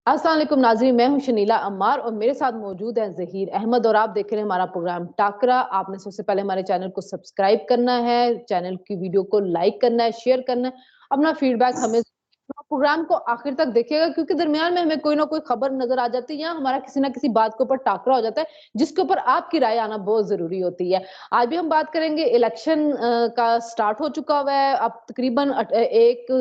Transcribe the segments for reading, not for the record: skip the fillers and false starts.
अस्सलाम वालेकुम नाज़रीन, मैं हूं शनीला अम्मार और मेरे साथ मौजूद है ज़हीर अहमद और आप देख रहे हैं हमारा प्रोग्राम टाकरा। आपने सबसे पहले हमारे चैनल को सब्सक्राइब करना है, चैनल की वीडियो को लाइक करना है, शेयर करना है, अपना फीडबैक हमें प्रोग्राम को आखिर तक देखिएगा क्योंकि दरमियान में हमें कोई ना कोई खबर नजर आ जाती है या हमारा किसी ना किसी बात के ऊपर टाकरा हो जाता है जिसके ऊपर आपकी राय आना बहुत जरूरी होती है। आज भी हम बात करेंगे इलेक्शन का स्टार्ट हो चुका हुआ है, अब तकरीबन एक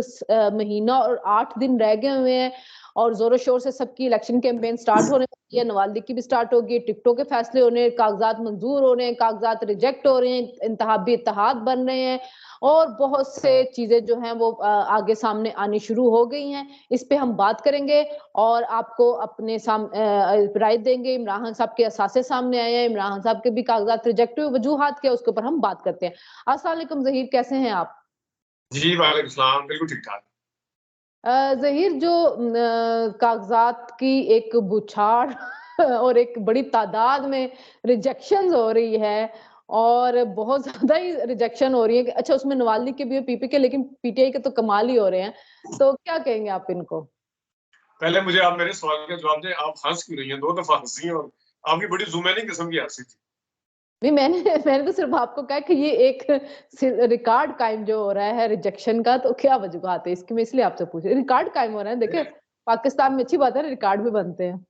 महीना और 8 दिन रह गए हुए हैं और जोरों शोर से सबकी इलेक्शन कैंपेन स्टार्ट होने वाली है। नवाज लीग की भी स्टार्ट होगी, टिकटों के फैसले होने, कागजात मंजूर हो रहे हैं, कागजात रिजेक्ट हो रहे हैं, इंतहाबी इत्तेहाद बन रहे हैं और बहुत से चीजें जो हैं वो आगे सामने आनी शुरू हो गई हैं। इस पे हम बात करेंगे और आपको अपने राय देंगे। इमरान खान साहब के असासे सामने आए हैं, इमरान खान साहब के भी कागजात रिजेक्ट हुए, वजूहात क्या उसके ऊपर हम बात करते हैं। अस्सलाम वालेकुम ज़हीर, कैसे हैं आप? जी वालेकुम सलाम, बिल्कुल ठीक ठाक। ज़हीर, जो कागजात की एक बुछाड़ और एक बड़ी तादाद में रिजेक्शंस हो रही है और बहुत ज्यादा ही रिजेक्शन हो रही है कि अच्छा उसमें नवाज लीग के भी है, पीपी के, लेकिन पीटीआई के तो कमाल ही हो रहे हैं। तो क्या कहेंगे आप इनको? पहले मुझे आप मेरे सवाल का जवाब दें, आप हंस क्यों रही हैं? 2 दफा हंसी हैं और आपकी बड़ी जुमैनी किस्म की हंसी थी। नहीं, मैंने मैंने तो सिर्फ आपको कहा कि ये एक रिकॉर्ड कायम जो हो रहा है रिजेक्शन का, तो क्या वजूहत है इसकी, मैं इसलिए आपसे पूछ रही। रिकॉर्ड कायम हो रहा है, देखिए नहीं, पाकिस्तान में अच्छी बात है, रिकॉर्ड भी बनते हैं।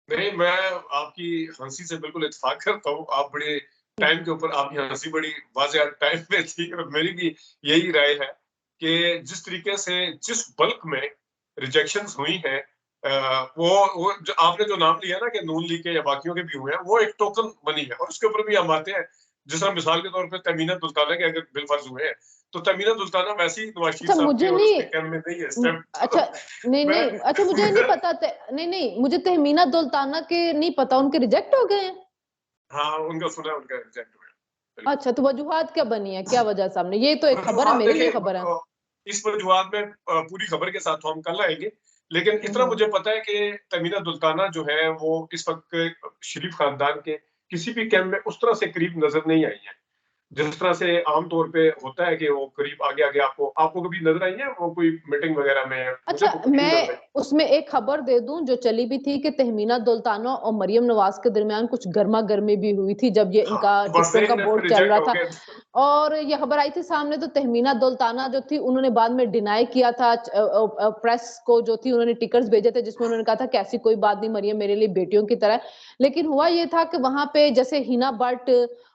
नहीं, मैं आपकी हंसी से बिल्कुल इत्तेफाक करता हूँ। आप बड़े टाइम के ऊपर आपकी हंसी बड़ी वाज़ेह टाइम पे थी और मेरी भी यही राय है कि जिस तरीके से जिस बल्क में रिजेक्शंस हुई हैं, वो जो आपने जो नाम लिया ना कि नून लीग के या बाकियों के भी हुए हैं, वो एक टोकन बनी है और उसके ऊपर भी हम आते हैं। जिस तरह मिसाल के तौर पे तमीना सुल्ताना के अगर बिलफर्ज हुए हैं, तो तमीना सुल्ताना वैसे ही नवाज शरीफ अच्छा साहब की मुझे और नहीं उसके कैम्प में नहीं है इस टाइम। अच्छा, तो नहीं मैं नहीं, अच्छा मुझे नहीं पता नहीं नहीं, मुझे तहमीना दुल्ताना के नहीं पता, उनके रिजेक्ट हो गए हैं। हाँ, उनका सुना है, उनका रिजेक्ट हुआ है। बिल्कुल। अच्छा, तो वजूहात क्या बनी है, क्या वजह सामने, ये तो एक खबर है, वजूहात मेरे लिए देखिए, खबर है। इस वजूहात में पूरी खबर के साथ तो हम कल आएंगे, लेकिन इतना हम्म। मुझे पता है कि तमीना दुल्ताना जो है वो इस वक्त शरीफ खानदान के किसी भी कैंप में उस तरह से करीब नजर नहीं आई है जिस तरह से आम तौर पे होता है कि वो करीब आगे आगे आपको आपको कभी नजर आई है वो कोई मीटिंग वगैरह में? मुझे अच्छा, तो कभी नहीं मैं नजर आई। उसमें एक खबर दे दूं जो चली भी थी कि तहमीना दुल्ताना और मरियम नवाज के दरमियान कुछ गर्मा गर्मी भी हुई थी जब ये हाँ, इनका तो बस टिकटों का देखने बोर्ड फिर चल रिजेक्ट रहा हो था गए। और ये खबर आई थी सामने। तो तहमीना दुल्ताना जो थी उन्होंने बाद में डिनाई किया था, प्रेस को जो थी उन्होंने टिकट्स भेजे थे जिसमें उन्होंने कहा था कि ऐसी कोई बात नहीं, मरियम मेरे लिए बेटियों की तरह। लेकिन हुआ ये था कि वहां पे जैसे हिना भट्ट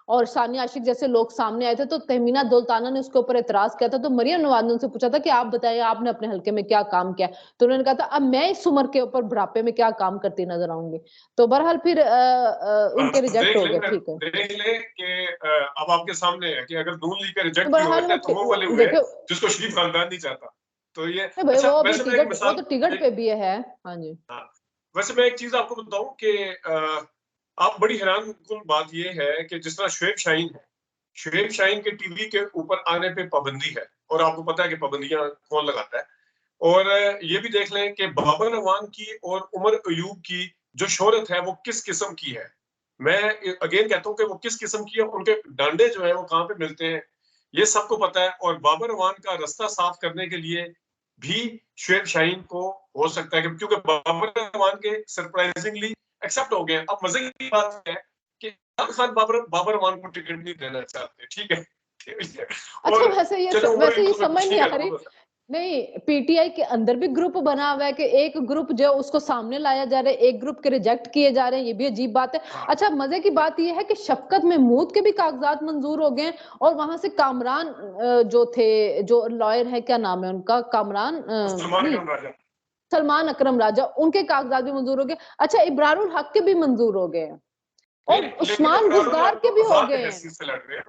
और सानिया आशिक जैसे लोग सामने आए थे तो तहमीना दुल्ताना ने उसके ऊपर एतराज किया था। तो मरियम नवाज ने उनसे पूछा था कि आप बताइए आपने अपने हल्के में क्या काम किया। तो उन्होंने कहा था अब मैं इस उम्र के ऊपर बुढ़ापे में क्या काम करती नजर आऊंगी। तो बहरहाल फिर उनके बस रिजेक्ट देख हो ले गए, फिर ठीक है। देख ले कि अब आपके सामने है कि अगर नून लीग के तो रिजेक्ट भी हुए बहरहाल हैं तो वो वाले हुए हैं देखो, जिसको शरीफ खानदान नहीं चाहता। तो ये नहीं भाई, वो अच्छा, अभी वैसे मैं एक टिकट, वो मिसाल तो टिकट एक पे भी है। हाँ जी। हाँ, वैसे मैं एक चीज आपको बताऊं कि आप बड़ी हैरानकुन बात ये है कि जिस तरह शुएब शाहीन है, शुएब शाहीन के टीवी के ऊपर आने पे पाबंदी है और आपको पता है कि पाबंदियां कौन लगाता है। और ये भी देख लें कि बाबर अवान की और उमर अयूब की जो शोहरत है वो किस किस्म की है। मैं अगेन कहता हूं कि वो किस किस्म की है, उनके डांडे जो है वो कहाँ पे मिलते हैं ये सबको पता है। और बाबर अवान का रास्ता साफ करने के लिए भी शुएब शाहीन को हो सकता है क्योंकि बाबर अवान के सरप्राइजिंगली एक्सेप्ट हो गए। अब मजे की बात है कि इमरान खान बाबर बाबर अवान को टिकट नहीं देना चाहते, ठीक है, ठीक है। अच्छा, और चलो उमर वैसे ये अयूब तो समझ नहीं ठीक आ है, रही। दोनों नहीं, पीटीआई के अंदर भी ग्रुप बना हुआ है कि एक ग्रुप जो उसको सामने लाया जा रहा है, एक ग्रुप के रिजेक्ट किए जा रहे हैं, ये भी अजीब बात है। हाँ, अच्छा, मजे की बात ये है कि शफकत महमूद के भी कागजात मंजूर हो गए हैं और वहां से कामरान जो थे, जो लॉयर है, क्या नाम है उनका, कामरान सलमान नहीं, अकरम राजा। सलमान अकरम राजा, उनके कागजात भी मंजूर हो गए। अच्छा, इब्रारुल हक के भी मंजूर हो गए हैं नहीं, और लेकिन उस्मान अबरारुल बुजदार हक के तो भी हो आजाद गए हैं। हैसियत से लड़ रहे हैं।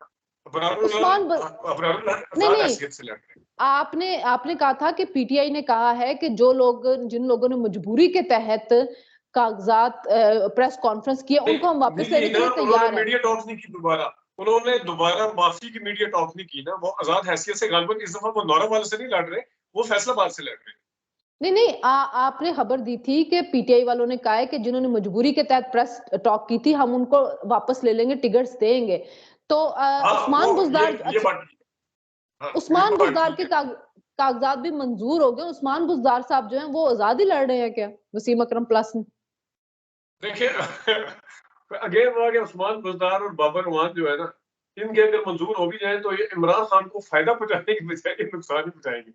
अबरारुल उस्मान ब... अबरारुल हक नहीं आजाद नहीं, हैसियत से लड़ रहे हैं। आपने आपने कहा था कि पीटीआई ने कहा है कि जो लोग, जिन लोगों ने मजबूरी के तहत कागजात प्रेस कॉन्फ्रेंस किया नहीं, उनको हम नहीं वापस की लेने के ना, लिए उन्होंने तैयार हैं। मीडिया टॉक्स नहीं की दोबारा। उन्होंने दोबारा माफी की मीडिया टॉक नहीं की ना, वो आजाद हैसियत से गालिबन इस दफा वो नौरावाल से नहीं लड़ रहे, वो फैसलाबाद से लड़ रहे हैं। नहीं नहीं, आपने खबर दी थी कि पीटीआई वालों ने कहा है कि जिन्होंने मजबूरी के तहत प्रेस टॉक की थी हम उनको वापस ले लेंगे, टिकट्स देंगे। तो हाँ, उस्मान वो बुजदार, ये अच्छा, बात ठीक है। हाँ, ये उस्मान बात बुजदार ठीक के है। कागजात भी मंजूर हो गए, उस्मान बुज़दार साहब जो हैं वो आजादी लड़ रहे हैं क्या वसीम अकरम प्लस में? देखिए अगेन वहाँ के उस्मान बुज़दार और बाबर नुमान जो है ना, इनके अगर मंजूर हो भी जाए तो ये इमरान खान को फायदा पहुंचाने की बजाय नुकसान ही पहुंचाएंगे।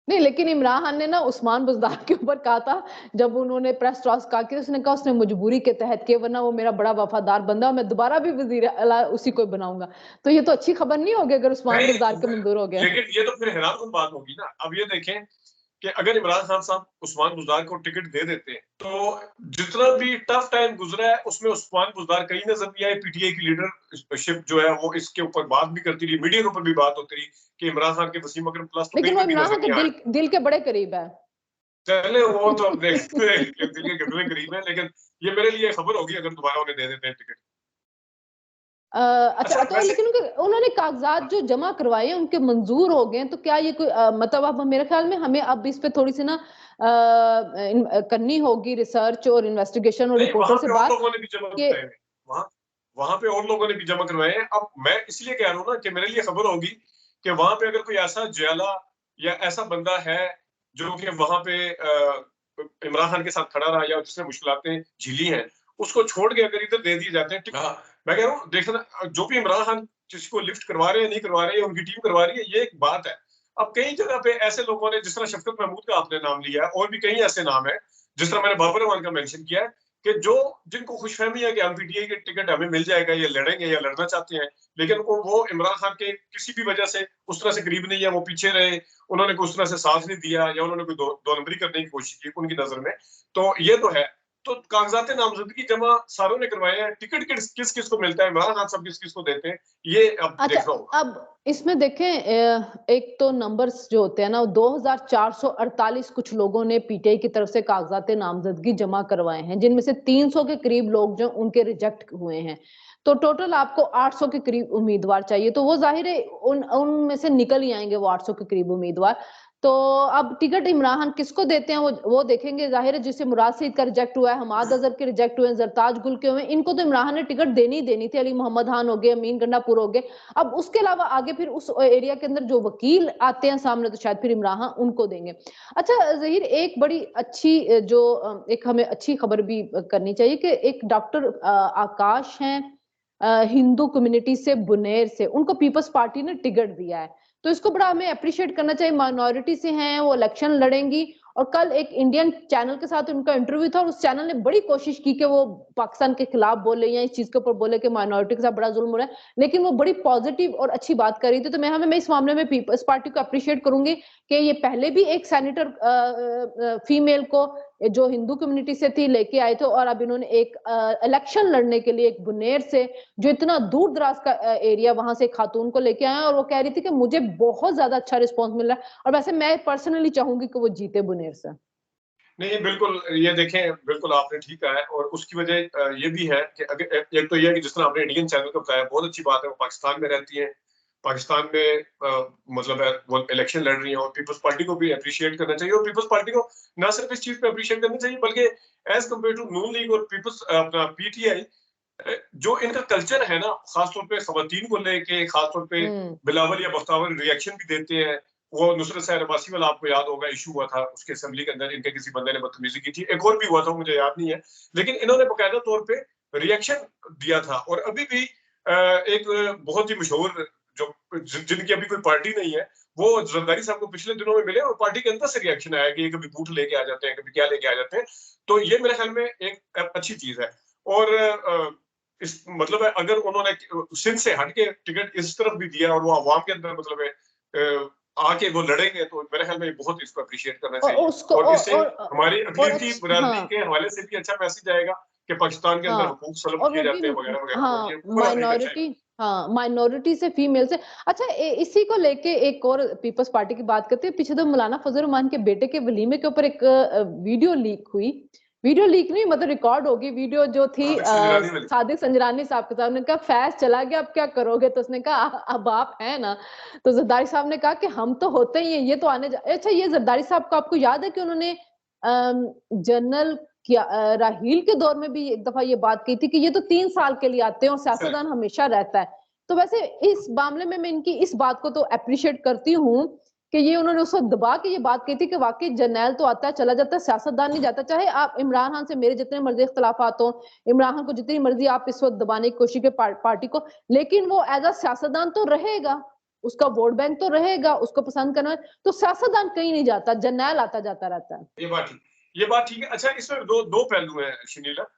नहीं, लेकिन इमरान खान ने ना उस्मान बुज़दार के ऊपर कहा था, जब उन्होंने प्रेस टॉस कहा कि उसने कहा उसने मजबूरी के तहत किया, वरना वो मेरा बड़ा वफादार बंदा, मैं दोबारा भी वजीर आला उसी को बनाऊंगा। तो ये तो अच्छी खबर नहीं होगी अगर उस्मान नहीं, बुज़दार के मंजूर हो गया। लेकिन ये तो फिर हैरानकुन बात होगी ना। अब ये देखें कि अगर इमरान खान साहब उस्मान बुज़दार को टिकट दे देते हैं, तो जितना भी टफ टाइम गुजरा है उसमें उस्मान बुज़दार कहीं नजर नहीं आए। पीटीआई की लीडरशिप जो है वो इसके ऊपर बात भी करती रही, मीडिया के ऊपर भी बात होती रही कि इमरान खान के वसीम अकरम प्लस तो लेकिन कहीं वो पे भी इमरान नजर खान के नहीं आए। दिल के बड़े करीब है। चले वो तो अब देखते हैं कि दिल के कितने करीब है, लेकिन ये मेरे लिए खबर होगी अगर दोबारा उन्हें दे देते हैं टिकट। अच्छा, अच्छा तो वैसे लेकिन उन्होंने कागजात जो जमा करवाए हैं उनके मंजूर हो गए हैं, तो क्या ये कोई मतलब अब मेरे ख्याल में हमें अब इस पे थोड़ी सी ना करनी होगी रिसर्च और इन्वेस्टिगेशन और नहीं, रिपोर्टर वहां से पे और बात लोगों ने भी जमा कि करवाए हैं। वहां वहां पे और लोगों ने भी जमा करवाए हैं। अब मैं इसलिए कह रहा हूँ ना कि मेरे लिए खबर होगी कि वहां पे अगर कोई ऐसा जयला या ऐसा बंदा है जो कि वहां पे इमरान खान के साथ खड़ा रहा या जिसने मुश्किलातें झेली हैं, उसको छोड़ के अगर इधर दे दिए जाते हैं। हाँ, मैं कह रहा हूँ देखना, जो भी इमरान खान जिसको लिफ्ट करवा रहे हैं नहीं करवा रहे हैं, उनकी टीम करवा रही है, ये एक बात है। अब कई जगह पे ऐसे लोगों ने, जिस तरह शफकत महमूद का आपने नाम लिया है, और भी कई ऐसे नाम है, जिस तरह मैंने बाबर रहमान का मेंशन किया है, कि जो जिनको खुशफहमी है कि हम पीटीआई के टिकट हमें मिल जाएगा, ये लड़ेंगे या लड़ना चाहते हैं, लेकिन वो इमरान खान के किसी भी वजह से उस तरह से करीब नहीं है, वो पीछे रहे, उन्होंने कोई उस तरह से साथ नहीं दिया या उन्होंने कोई दो नंबरी करने की कोशिश की उनकी नजर में। तो ये तो है। तो कागजात नामजदगी जमा सारों ने करवाए हैं, टिकट किस किस को मिलता है, इमरान खान साहब किस किस को देते हैं, ये अब अच्छा, देखना होगा। अब इसमें देखें एक तो नंबर्स जो होते हैं ना, 2448 कुछ लोगों ने पीटीआई की तरफ से कागजात नामजदगी जमा करवाए हैं, जिनमें से 300 के करीब लोग जो उनके रिजेक्ट हुए हैं। तो टोटल आपको 800 के करीब उम्मीदवार चाहिए, तो वो जाहिर है उनमें से निकल ही आएंगे वो 800 के करीब उम्मीदवार। तो अब टिकट इमरान खान किसको देते हैं वो देखेंगे। जाहिर है जिससे मुराद सईद का रिजेक्ट हुआ है, हमाद अजहर के रिजेक्ट हुए हैं, जरताज गुल के हुए, इनको तो इमरान खान ने टिकट देनी ही देनी थी। अली मोहम्मद खान हो गए, अमीन गंडापुर हो गए। अब उसके अलावा आगे फिर उस एरिया के अंदर जो वकील आते हैं सामने, तो शायद फिर इमरान खान उनको देंगे। अच्छा जहीर, एक बड़ी अच्छी जो एक हमें अच्छी खबर भी करनी चाहिए कि एक डॉक्टर आकाश हैं, हिंदू कम्युनिटी से, बुनेर से, उनको पीपल्स पार्टी ने टिकट दिया है। तो इसको बड़ा हमें अप्रिशिएट करना चाहिए। माइनॉरिटी से हैं, वो इलेक्शन लड़ेंगी। और कल एक इंडियन चैनल के साथ उनका इंटरव्यू था और उस चैनल ने बड़ी कोशिश की कि वो पाकिस्तान के खिलाफ बोले या इस चीज के ऊपर बोले कि माइनॉरिटी के साथ बड़ा जुल्म हो रहा है, लेकिन वो बड़ी पॉजिटिव और अच्छी बात कर रही थी। तो मैं इस मामले में पीपल्स पार्टी को अप्रिशिएट करूंगी कि ये पहले भी एक सेनेटर फीमेल को जो हिंदू कम्युनिटी से थी लेके आए थे, और अब इन्होंने एक इलेक्शन लड़ने के लिए एक बुनेर से, जो इतना दूर दराज का एरिया, वहां से खातून को लेके आए, और वो कह रही थी कि मुझे बहुत ज्यादा अच्छा रिस्पॉन्स मिल रहा है, और वैसे मैं पर्सनली चाहूंगी कि वो जीते बुनेर से। नहीं, बिल्कुल ये देखें, बिल्कुल आपने ठीक कहा है। और उसकी वजह ये भी है कि अगर एक तो ये है कि जिस तरह आपने इंडियन चैनल को बताया, बहुत अच्छी बात है, वो पाकिस्तान में रहती है, पाकिस्तान में मतलब है वो इलेक्शन लड़ रही है, और पीपल्स पार्टी को भी अप्रिशिएट करना चाहिए। और पीपल्स पार्टी को ना सिर्फ इस चीज पे अप्रिशिएट करना चाहिए, बल्कि as compare to Noon league और पीपल्स अपना पीटीआई, जो इनका कल्चर है ना, खासतौर पे खवातीन को लेके, खासतौर पे बिलावल या बख्तावर रिएक्शन भी देते हैं। वो नुसरत सहर अब्बासी वाला आपको याद होगा, इशू हुआ था उसके असेंबली के अंदर, इनके किसी बंदे ने बदतमीजी की थी, एक और भी हुआ था मुझे याद नहीं है, लेकिन इन्होंने बाकायदा तौर पे रिएक्शन दिया था। और अभी भी एक बहुत ही मशहूर जो जिनकी अभी कोई पार्टी नहीं है, वो जरदारी साहब को पिछले दिनों में मिले और पार्टी के अंदर से रिएक्शन आया कि ये कभी बूट लेके आ जाते हैं, कभी क्या लेके आ जाते हैं। तो ये मेरे ख्याल में एक अच्छी चीज है। और इस मतलब है, अगर उन्होंने सिंध से हट के टिकट इस तरफ भी दिया और वो अवाम के अंदर मतलब है आके वो लड़ेंगे, तो मेरे ख्याल में बहुत इसको अप्रिशिएट करना चाहिए। उसको और इससे हमारी और अकलीती बरादरी हाँ के हवाले से भी अच्छा मैसेज आएगा कि पाकिस्तान के अंदर हाँ, हुकूक सलब और किए वो भी जाते हैं वगैरह वगैरह, तो ये हाँ पूरा नहीं करना चाहिए। माइनॉरिटी से, फीमेल से। अच्छा इसी को लेके एक और पीपल्स पार्टी की बात करते हैं। पीछे तो मौलाना फजल रहमान के बेटे के वलीमे के ऊपर एक वीडियो लीक हुई। वीडियो लीक नहीं, मतलब रिकॉर्ड होगी वीडियो, जो थी सादिक संजरानी साहब के साथ। उन्होंने कहा फैज चला गया, अब क्या करोगे? तो उसने कहा अब आप है ना। तो जरदारी साहब ने कहा कि हम तो होते ही हैं, ये तो आने अच्छा, ये जरदारी साहब को आपको याद है कि उन्होंने जनरल राहील के दौर में भी एक दफा ये बात की थी कि ये तो 3 साल के लिए आते हैं और सियासतदान हमेशा रहता है। तो वैसे इस मामले में मैं इनकी इस बात को तो अप्रिशिएट करती हूँ कि ये उन्होंने उस वक्त दबा के ये बात कही थी कि वाकई जर्नैल तो आता है चला जाता है, सियासतदान नहीं जाता। चाहे आप इमरान खान से मेरे जितने मर्जी इख्तलाफात हो, इमरान खान को जितनी मर्जी आप इस वक्त दबाने की कोशिश के पार्टी को, लेकिन वो एज अ सियासतदान तो रहेगा, उसका वोट बैंक तो रहेगा, उसको पसंद करना। तो सियासतदान कहीं नहीं जाता, जर्नैल आता जाता रहता है। ये बात ठीक है। अच्छा, इसमें दो पहलू हैं शनीला।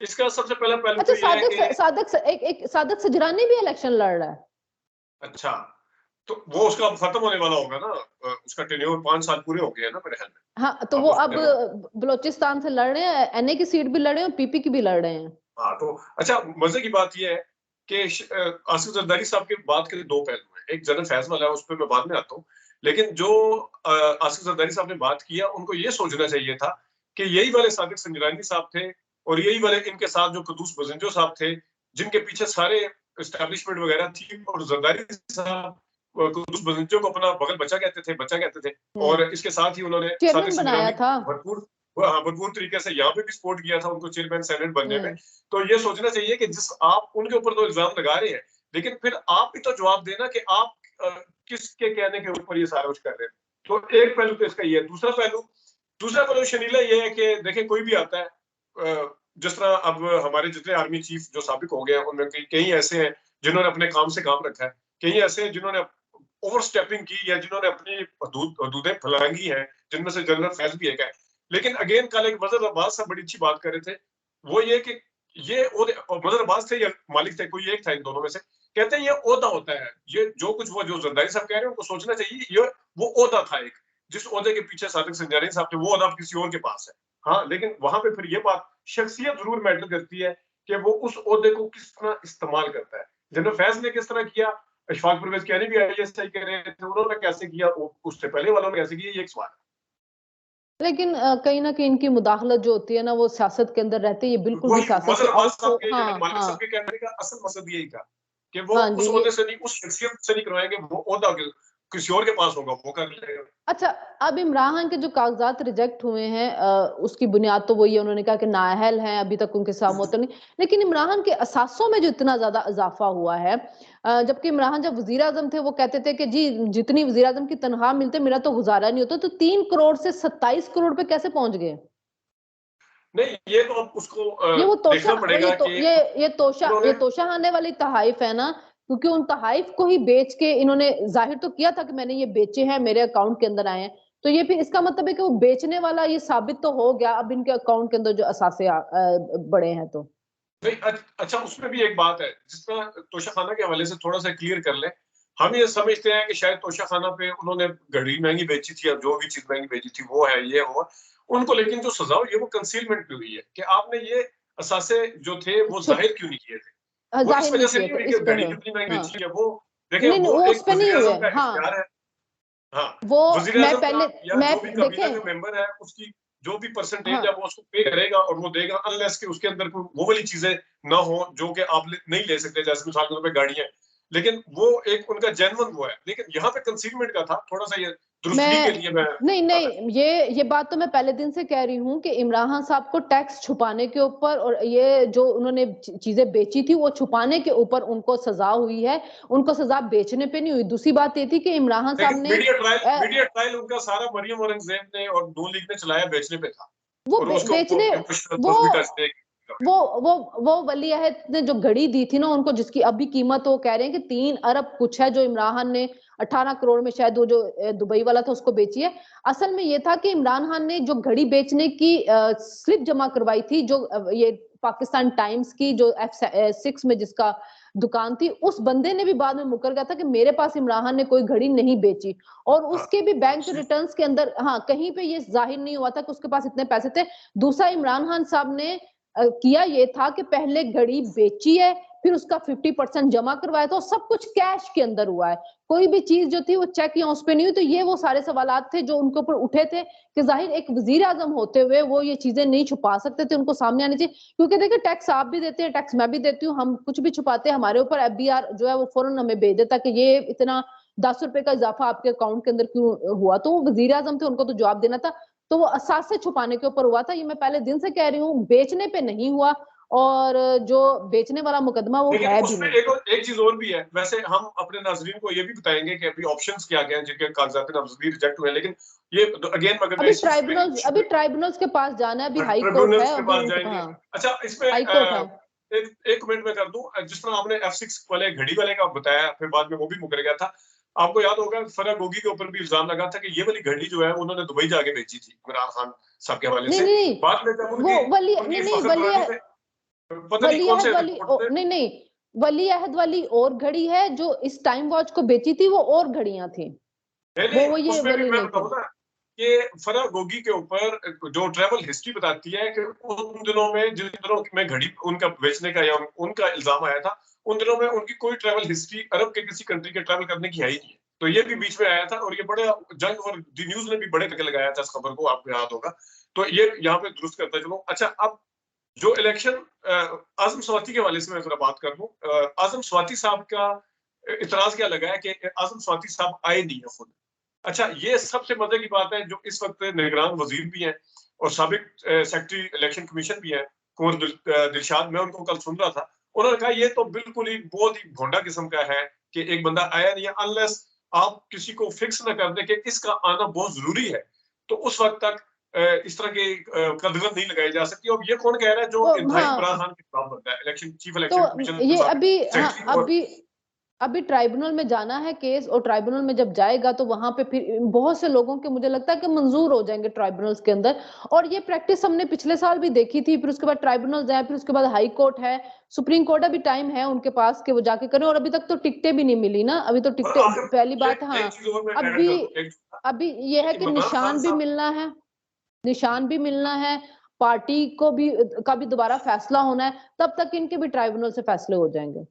इसका सबसे पहला पहलू अच्छा, तो ये है कि एक सादक सजरानी भी इलेक्शन लड़ रहा है। अच्छा, तो वो उसका खत्म होने वाला होगा ना, उसका टेन्योर 5 साल पूरे हो गए हैं ना मेरे ख्याल में। हाँ, तो वो अब बलोचिस्तान से लड़ रहे हैं, एनए की सीट भी लड़ रहे हैं और पीपी की भी लड़ रहे हैं। हाँ, तो अच्छा, मजे की बात ये है कि आसिफ जरदारी साहब की बात के 2 पहलू हैं। एक जनरल फैज वाला है, उस पर मैं बाद में आता हूँ। लेकिन जो आसिफ जरदारी साहब ने बात किया, उनको ये सोचना चाहिए था कि यही वाले सादिक संजरानी साहब थे और यही वाले इनके साथ जो कदूस बजंजो साहब थे, जिनके पीछे सारे एस्टेब्लिशमेंट वगैरह थी, और जरदारी साहब कदूस बजंजो को अपना बगल बच्चा कहते थे। और इसके साथ ही उन्होंने सादिक बनाया संजरानी था भरपूर तरीके से यहाँ पे भी सपोर्ट किया था उनको चेयरमैन सेनेट बनने में। तो ये सोचना चाहिए कि जिस आप उनके ऊपर तो इल्जाम लगा रहे हैं, लेकिन फिर आप भी तो जवाब देना कि आप किसके कहने के ऊपर ये सारा कुछ कर रहे हैं। तो एक पहलू तो इसका ये है। दूसरा पहलू शनीला ये है कि देखिए, कोई भी आता है, जिस तरह अब हमारे जितने आर्मी चीफ जो साबिक हो गए हैं, उनमें कई ऐसे हैं जिन्होंने अपने काम से काम रखा है, कई ऐसे हैं जिन्होंने ओवर स्टेपिंग की या जिन्होंने अपनी हदूदें फैलांगी हैं, जिनमें से जनरल फैज भी एक है। लेकिन अगेन कल एक मजहर अब्बास साहब बड़ी अच्छी बात कर रहे थे, वो ये कि ये मजहर अब्बास थे या मालिक थे, कोई एक था इन दोनों में से, कहते हैं ये ओहदा होता है। ये जो कुछ वो जो जरदारी साहब कह रहे हैं, उनको सोचना चाहिए ये वो ओहदा था एक, जिस ओहदे के पीछे सादिक संजानी साहब थे, वो ओहदा किसी और के पास है। हाँ, लेकिन वहां पे फिर ये बात शख्सियत जरूर मैटर करती है कि वो उस ओहदे को किस तरह इस्तेमाल करता है। जनरल फैज ने किस तरह किया, अशफाक परवेज कियानी भी आईएसआई कह रहे थे, उन्होंने कैसे किया, उससे पहले वालों ने कैसे किया, ये एक सवाल है। लेकिन कहीं ना कहीं इनकी मुदाखलत जो होती है ना, वो सियासत के अंदर रहती है, ये बिल्कुल भी सियासत से आउट को। हाँ मालिक हाँ साहब के कहने का असल मकसद यही था कि वो हाँ उस जी, ओहदे से नहीं, उस शख्सियत से नहीं करवाएंगे, वो ओहदा किसी और के पास होगा, वो कर लेगा। अच्छा, अब इमरान खान के जो कागजात रिजेक्ट हुए हैं, उसकी बुनियाद तो वही है, उन्होंने कहा कि नाअहल हैं, अभी तक उनके साथ मुअत्तल नहीं। लेकिन इमरान खान के असासों में जो इतना ज्यादा इजाफा हुआ है, जबकि इमरान खान जब वजीर आजम थे वो कहते थे कि जी जितनी वजीर आजम की तनख्वाह मिलते मेरा तो गुजारा नहीं होता, तो 3 करोड़ से 27 करोड़ पे कैसे पहुंच गए? नहीं, ये तो अब उसको ये वो तोशा, देखना पड़ेगा कि ये तोशा खाने वाली तहाइफ है ना, क्योंकि उन तहाइफ को ही बेच के इन्होंने जाहिर तो किया था कि मैंने ये बेचे हैं, मेरे अकाउंट के अंदर आए हैं। तो ये फिर इसका मतलब है कि वो बेचने वाला ये साबित तो हो गया, अब इनके अकाउंट के अंदर जो असासे बड़े हैं तो नहीं। अच्छा, उसमें भी एक बात है, जिस तरह तोशा खाना के हवाले से थोड़ा सा क्लियर कर ले। हम ये समझते हैं कि शायद तोशा खाना पे उन्होंने घड़ी महंगी बेची थी, या जो भी चीज महंगी बेची थी वो है, ये हुआ उनको। लेकिन जो सजा हुई है वो कंसीलमेंट पे हुई है कि आपने ये असासे जो थे वो जाहिर क्यों नहीं किए थे। वो इस जाहिर वजह नहीं से किए नहीं थे, हुई इस कि पे घड़ी है। कितनी महंगी हाँ, बेची है। वो देखें, नहीं नहीं, वो वो उस एक पे नहीं वजीर हुए। आजम का हाँ, इख्तियार है। हाँ, वो वजीर मैं आजम का पहले या मैं जो भी काबीना देखें। का मेंबर है, उसकी जो भी परसेंटेज हाँ, है वो उसको पे करेगा और वो देगा, अनलेस कि उसके अंदर कोई वो वाली चीजें ना हो जो कि आप नहीं ले सकते, जैसे मिसाल के तौर पे गाड़ियां। लेकिन वो एक उनका जेन्युइन वो है। लेकिन यहाँ पे कंसीलमेंट का था, थोड़ा सा ये दुरुस्तगी के मैं लिए मैं नहीं बताता नहीं, ये बात तो मैं पहले दिन से कह रही हूँ कि इमरान खान साहब को टैक्स छुपाने के ऊपर और ये जो उन्होंने चीजें बेची थी वो छुपाने के ऊपर उनको सजा हुई है, उनको सजा बेचने पे नहीं हुई। दूसरी बात ये थी कि इमरान खान साहब लेकिन ने मीडिया ट्रायल उनका सारा मरियम औरंगजेब ने और नून लीग ने चलाया बेचने पे था। वो और उसको बेचने वो 10 बेटा वो वो वली अहद ने जो घड़ी दी थी ना उनको, जिसकी अभी कीमत वो कह रहे हैं कि 3 अरब कुछ है, जो इमरान खान ने 18 करोड़ में शायद वो जो दुबई वाला था उसको बेची है। असल में ये था कि इमरान खान ने जो घड़ी बेचने की स्लिप जमा करवाई थी, जो ये पाकिस्तान टाइम्स की जो F6 में जिसका दुकान थी, उस बंदे ने भी बाद में मुकर गया था कि मेरे पास इमरान खान ने कोई घड़ी नहीं बेची। और उसके भी बैंक रिटर्न्स के अंदर हाँ कहीं पे ये जाहिर नहीं हुआ था कि उसके पास इतने पैसे थे। दूसरा, इमरान खान साहब ने किया ये था कि पहले घड़ी बेची है, फिर उसका 50% जमा करवाया था, और सब कुछ कैश के अंदर हुआ है। कोई भी चीज जो थी वो चेक या उस पे नहीं हुई। तो ये वो सारे सवालात थे जो उनके ऊपर उठे थे कि जाहिर एक वजीर आजम होते हुए वो ये चीजें नहीं छुपा सकते थे, उनको सामने आनी चाहिए। क्योंकि देखिए, टैक्स आप भी देते हैं, टैक्स मैं भी देती हूँ, हम कुछ भी छुपाते हैं, हमारे ऊपर एफबीआर जो है वो फौरन हमें भेज देता कि ये इतना 10 रुपए का इजाफा आपके अकाउंट के अंदर क्यों हुआ। तो वो वजीर आजम थे, उनको तो जवाब देना था। तो वो असासे छुपाने के ऊपर हुआ था, ये मैं पहले दिन से कह रही हूँ, बेचने पे नहीं हुआ। और जो बेचने वाला मुकदमा वो है भी उसमें नहीं। एक चीज और भी है, वैसे हम अपने नाजरीन को ये भी बताएंगे कि अभी ऑप्शंस क्या क्या हैं जिनके कागजात नामजदगी रिजेक्ट हुए, लेकिन ये अगेन मगर मैं अभी ट्राइब्यूनल्स के पास जाना है, अभी हाई कोर्ट ट्रिब्यूनल्स है के अभी पास उनके। जाएंगे। हाँ, अच्छा, इसमें हाई कोर्ट है। एक कमेंट मैं कर दूं, जिस तरह आपने F6 वाले घड़ी वाले का बताया, फिर बाद में वो भी मुकर गया था। आपको याद होगा फराह गोगी के ऊपर भी इल्जाम लगा था कि ये वाली घड़ी जो है उन्होंने दुबई जाके बेची थी इमरान खान साहब के हवाले नहीं से। नहीं, बाद में जब वो उनकी नहीं उनकी नहीं, फखरवानी में पता नहीं वली कौन अहद से वाली रिपोर्ट थे, नहीं नहीं, वली अहद वाली और घड़ी है, जो इस टाइम वॉच को बेची थी वो और घड़ियां थी, नहीं नहीं, वो ये उसमें भी वाली मैं नहीं थी। बताऊं ना कि फराह गोगी के ऊपर जो ट्रेवल हिस्ट्री बताती है कि उन दिनों में, जिन दिनों में घड़ी उनका बेचने का या उनका इल्जाम आया था, उन दिनों में उनकी कोई ट्रेवल हिस्ट्री अरब के किसी कंट्री के ट्रेवल करने की है ही नहीं। तो ये भी बीच में आया था और ये बड़े जंग, और दी न्यूज ने भी बड़े करके लगाया था इस खबर को, आपको याद होगा। तो ये यहाँ पे दुरुस्त करता चलो। अच्छा, अब जो इलेक्शन आजम स्वाति के हवाले से मैं जरा बात कर लूं। आजम स्वाति साहब का इतराज क्या लगा है कि आजम स्वाति साहब आए नहीं है खुद। अच्छा, ये सबसे मजे की बात है, जो इस वक्त निगरान वजीर भी हैं और साबिक सेक्रेटरी इलेक्शन कमीशन भी हैं, कुंवर दिलशाद, मैं उनको कल सुन रहा था। उन्होंने कहा ये तो बिल्कुल ही बहुत ही भोंडा किस्म का है कि एक बंदा आया नहीं है, अनलेस आप किसी को फिक्स न कर दे कि इसका आना बहुत जरूरी है, तो उस वक्त तक इस तरह की कदगन नहीं लगाई जा सकती। और ये कौन कह रहा है, जो तो इंतहाई इमरान हाँ, खान के खिलाफ बनता है, इलेक्शन चीफ तो इलेक्शन कमीशन ये अभी, हाँ सेक्रेटरी। और अभी ट्राइब्यूनल में जाना है केस, और ट्राइब्यूनल में जब जाएगा तो वहां पे फिर बहुत से लोगों के, मुझे लगता है कि मंजूर हो जाएंगे ट्राइब्यूनल्स के अंदर। और ये प्रैक्टिस हमने पिछले साल भी देखी थी, फिर उसके बाद ट्राइब्यूनल जाए, फिर उसके बाद हाई कोर्ट है, सुप्रीम कोर्ट, अभी टाइम है उनके पास कि वो जाके करें। और अभी तक तो टिकटें भी नहीं मिली ना, अभी तो टिकटें, आखिर पहली बात, एक हाँ। चीज और मैं ऐड अभी कर दूं, अभी ये है कि इमरान खान निशान भी साहब। मिलना है, निशान भी मिलना है, पार्टी को भी का भी दोबारा फैसला होना है, तब तक इनके भी ट्राइब्यूनल से फैसले हो जाएंगे।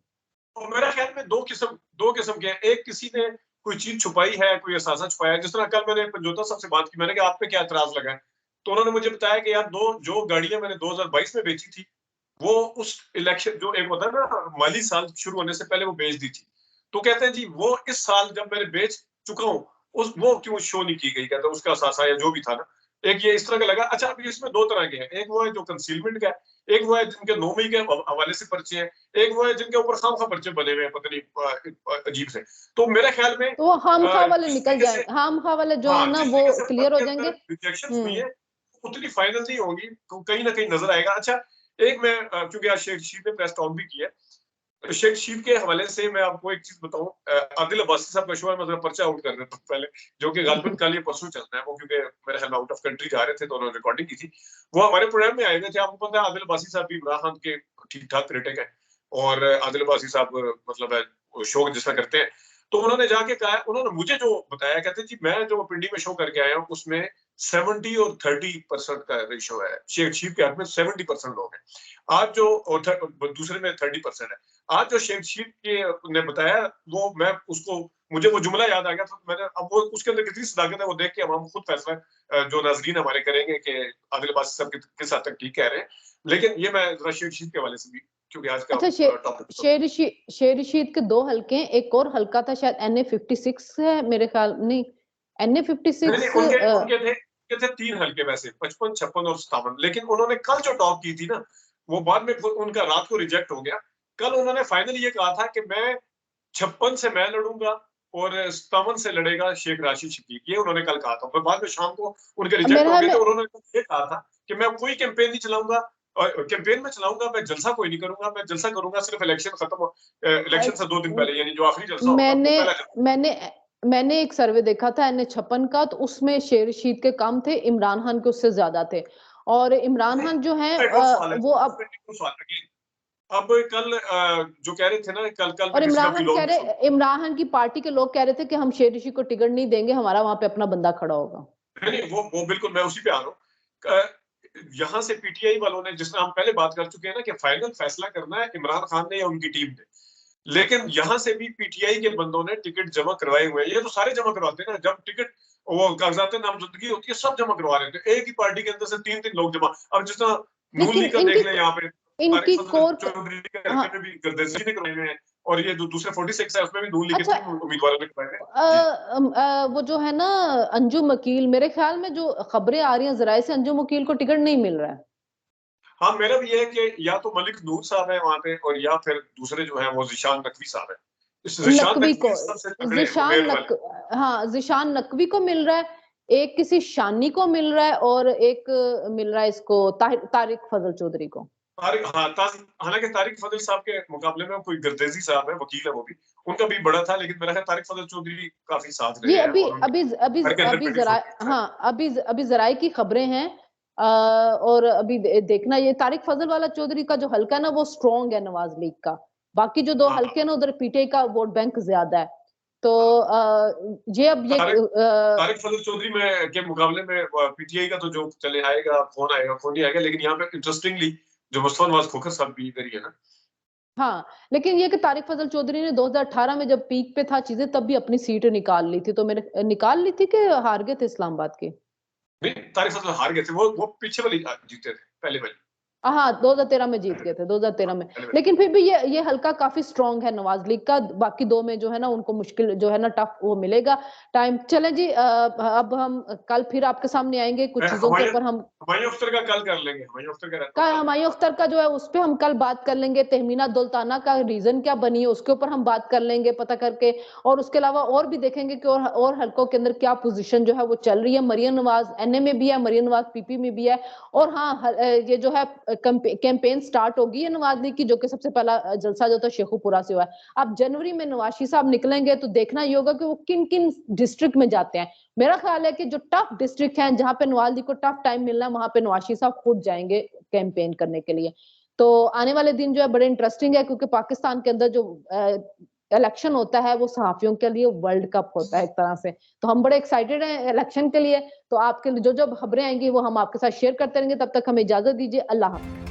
और मेरा ख्याल में दो किस्म के हैं। एक, किसी ने कोई चीज छुपाई है, कोई असासा छुपाया है। जिस तरह कल मैंने पंजोता साहब से बात की, मैंने कहा आप पे क्या एतराज लगा है, तो उन्होंने मुझे बताया कि यार दो जो गाड़ियां मैंने 2022 में बेची थी, वो उस इलेक्शन जो एक होता है ना माली साल शुरू होने से पहले वो बेच दी थी। तो कहते हैं जी वो इस साल जब मैंने बेच चुका हूँ, उस वो क्यों शो नहीं की गई, कहते हैं उसका असासा या जो भी था ना। एक ये इस तरह का लगा। अच्छा, अभी इसमें दो तरह के हैं, एक वो है जो कंसीलमेंट का है, एक वो है जिनके 9 मई के हवाले से पर्चे हैं, एक वो है जिनके ऊपर खामखा पर्चे बने हुए हैं, पता नहीं अजीब से। तो मेरे ख्याल में तो वो खाम खा वाले जिस निकल तरीके से, जाएंगे, खाम खा वाले जो है हाँ, ना जिस वो तरीके से क्लियर हो के जाएंगे। अंदर रिजेक्शन हुई हम्म। है उतनी फाइनल नहीं होगी, तो कहीं ना कहीं नजर आएगा। अच्छा, एक मैं क्योंकि आज शेख रशीद ने प्रेस टॉक भी किया, शेख रशीद के हवाले से मैं आपको एक चीज बताऊं। आदिल अब्बासी साहब का शो है, मतलब पर्चा आउट करने तो पहले, जो कि गालिबन कल या परसों चलना है वो, क्योंकि मेरे ख्याल में आउट ऑफ कंट्री जा रहे थे तो उन्होंने रिकॉर्डिंग की थी। वो हमारे प्रोग्राम में आए हुए थे। आपको पता है आदिल अब्बासी साहब भी इमरान खान के ठीक ठाक क्रिटिक है, और आदिल अब्बासी साहब मतलब शो जिसका करते हैं। तो उन्होंने जाके कहा, उन्होंने मुझे जो बताया, कहते जी मैं जो पिंडी में शो करके आया हूँ उसमें 70 और 30% का रेशियो है, शेख रशीद के हक में 70% लोग हैं आज जो, और दूसरे में 30% है। आज जो शेख रशीद के ने बताया, वो मैं उसको, मुझे वो जुमला याद आ गया, तो मैंने, अब वो उसके अंदर कितनी सदाकत है वो देख के हम खुद फैसला जो नाजरीन हमारे करेंगे कि आदिल अब्बासी साहब किस हद तक ठीक कह रहे हैं। लेकिन ये मैं जरा शेख रशीद के हवाले से भी, क्योंकि आज का अच्छा, टॉपिक तो शेर रशीद के दो हल्के हैं, एक और हल्का था शायद NA56 है मेरे ख्याल, नहीं नहीं नहीं, NA56। उनके उनके थे 3 हल्के वैसे, 55, 56 और 57। लेकिन उन्होंने कल जो टॉक की थी ना, वो बाद में उनका रात को रिजेक्ट हो गया। कल उन्होंने फाइनली ये कहा था कि मैं 56 से मैं लड़ूंगा और 57 से लड़ेगा शेख राशिद शकील, ये उन्होंने कल कहा था। पर बाद में शाम को उनके रिजेक्ट मेरे हो ख्याल गए में थे। उन्होंने ये कहा था कि मैं कोई कैंपेन नहीं चलाऊंगा, और कैंपेन में चलाऊंगा, मैं जलसा कोई नहीं करूंगा, मैं जलसा करूंगा सिर्फ इलेक्शन खत्म, इलेक्शन से 2 दिन पहले, यानी जो आखिरी जलसा होगा वो मैंने पहला जलसा। मैंने मैंने एक सर्वे देखा था NA56 का, तो उसमें शेर रशीद के कम थे, इमरान खान के उससे ज्यादा थे। और इमरान नहीं, खान जो है एक और सवाल है वो अब, उसमें, एक और सवाल है कि अब कल जो कह रहे थे ना, कल कल और मैं किसी इमरान आपकी खान कह लोग रहे, इमरान खान की पार्टी के लोग कह रहे थे कि हम शेर रशीद को टिकट नहीं देंगे, हमारा वहां पे अपना बंदा खड़ा होगा। नहीं, वो बिल्कुल मैं उसी पे आ रहा हूँ। यहाँ से पीटीआई वालों ने, जिसमें हम पहले बात कर चुके हैं ना कि फाइनल फैसला करना है इमरान खान ने या उनकी टीम ने, लेकिन यहाँ से भी पीटीआई के बंदों ने टिकट जमा करवाए हुए हैं। ये तो सारे जमा करवाते हैं ना, जब टिकट वो कागजात नामजदगी होती है सब जमा करवा रहे थे। एक ही पार्टी के अंदर से 3-3 लोग जमा। अब जिस तरह नून लेकिन लीग का इनकी देख ले, यहाँ पे तारिक इनकी फजल कोर, चौधरी के हाँ, हल्के में भी गर्देशी ने करवाए हुए हैं, और ये जो दूसरे 46 है उसमें भी नून लीग के अच्छा, 3 उम्मीदवारों ने करवाए हैं। जी, वो जो है ना अंजुम वकील, मेरे ख्याल में जो खबरें आ रही हैं जराए से, अंजुम वकील को टिकट नहीं मिल रहा है। हाँ, मेरा भी ये है कि या तो मलिक नूर साहब है वहाँ पे, और या फिर दूसरे जो है वो ज़ीशान नकवी साहब है। इस ज़ीशान नकवी को, नकवी सबसे तगड़े ज़ीशान उमेर नक वाले। हाँ, ज़ीशान नकवी को मिल रहा है, एक किसी शानी को मिल रहा है और एक मिल रहा है इसको तारिक फजल चौधरी को। तारिक, हाँ, हालाँकि तारिक फजल साहब के मुकाबले में कोई गर्देज़ी साहब है, वकील है वो भी, उनका भी बड़ा था, लेकिन मेरा ख्याल तारिक फजल चौधरी काफ़ी साथ जी, रहे हैं, और उनके घर के अंदर अभी बेटी ज़रा, छोटी है शायद। हाँ, अभी ज़राए की खबरें हैं, और अभी देखना ये तारिक फजल वाला चौधरी का जो हल्का है ना वो स्ट्रॉन्ग है नवाज लीग का, बाकी जो दो हाँ, हल्के हैं ना उधर पीटीआई का वोट बैंक ज्यादा है। तो हाँ। ये अब ये तारिक तारिक फजल चौधरी में के मुकाबले में पीटीआई का तो जो चले आएगा, कौन नहीं आएगा, लेकिन यहाँ पे इंटरेस्टिंगली जो मुस्तफा नवाज खोखर साहब भी इधर ही है ना। हाँ, लेकिन ये कि तारिक फजल चौधरी ने 2018 में जब पीक पे था चीजें तब भी अपनी सीट निकाल ली थी, तो मैंने निकाल ली थी कि हार गए थे इस्लामाबाद के। नहीं, तारिक फजल हार गए थे, वो पीछे वाली जीते थे, पहले वाली। हाँ, 2013 में जीत गए थे, 2013 में। पहले वाली। लेकिन फिर भी ये हल्का काफी स्ट्रांग है नवाज लीग का, बाकी दो में जो है ना उनको मुश्किल जो है ना टफ वो मिलेगा टाइम। चले जी, अब हम कल फिर आपके सामने आएंगे कुछ चीजों के ऊपर हम। हुमायूं अख्तर का कल कर लेंगे, हुमायूं अख्तर का रहता का है कल। हुमायूं अख्तर का जो है उस पे हम कल बात कर लेंगे, तहमीना दुल्ताना का रीजन क्या बनी है उसके ऊपर हम बात कर लेंगे पता करके, और उसके अलावा और भी देखेंगे कि और हलकों के अंदर क्या पोजीशन जो है वो चल रही है। मरियम नवाज एनए में भी है, मरियम नवाज पीपी में भी है, और हाँ ये जो है कैंपेन स्टार्ट होगी है नवाज लीग की, जो कि सबसे पहला जलसा जो था शेखुपुरा से हुआ है। अब जनवरी में नवाशी साहब निकलेंगे तो देखना ये होगा कि वो किन किन डिस्ट्रिक्ट में जाते हैं। मेरा ख्याल है कि जो टफ डिस्ट्रिक्ट हैं जहां पे नवाज लीग को टफ टाइम मिलना है वहां पे नवाशी साहब खुद जाएंगे कैंपेन करने के लिए। तो आने वाले दिन जो है बड़े इंटरेस्टिंग है, क्योंकि पाकिस्तान के अंदर जो इलेक्शन होता है वो सहाफियों के लिए वर्ल्ड कप होता है एक तरह से। तो हम बड़े एक्साइटेड हैं इलेक्शन के लिए। तो आपके जो जो खबरें आएंगी वो हम आपके साथ शेयर करते रहेंगे। तब तक हमें इजाजत दीजिए, अल्लाह हाफ़िज़।